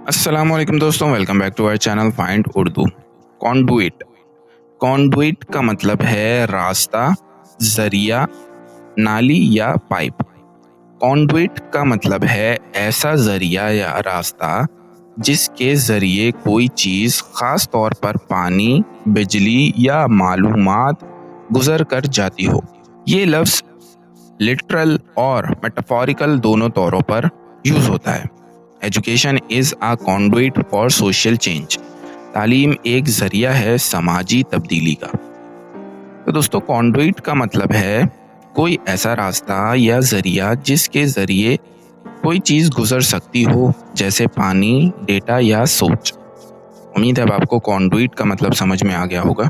अस्सलाम वालेकुम दोस्तों, welcome back to our channel find Urdu. Conduit conduit का मतलब है रास्ता, जरिया, नाली या पाइप। कॉन्डुइट का मतलब है ऐसा जरिया या रास्ता जिसके जरिए कोई चीज, खास तौर पर पानी, बिजली या मालूमात गुजर कर जाती हो। ये लफ्ज लिटरल और मेटाफोरिकल दोनों तौरों पर यूज होता है। Education is a conduit for social change. तालीम एक जरिया है समाजी तब्दीली का। तो दोस्तों, कॉन्डुइट का मतलब है कोई ऐसा रास्ता या जरिया जिसके जरिए कोई चीज गुजर सकती हो, जैसे पानी, डेटा या सोच। उम्मीद है अब आपको कॉन्डुइट का मतलब समझ में आ गया होगा।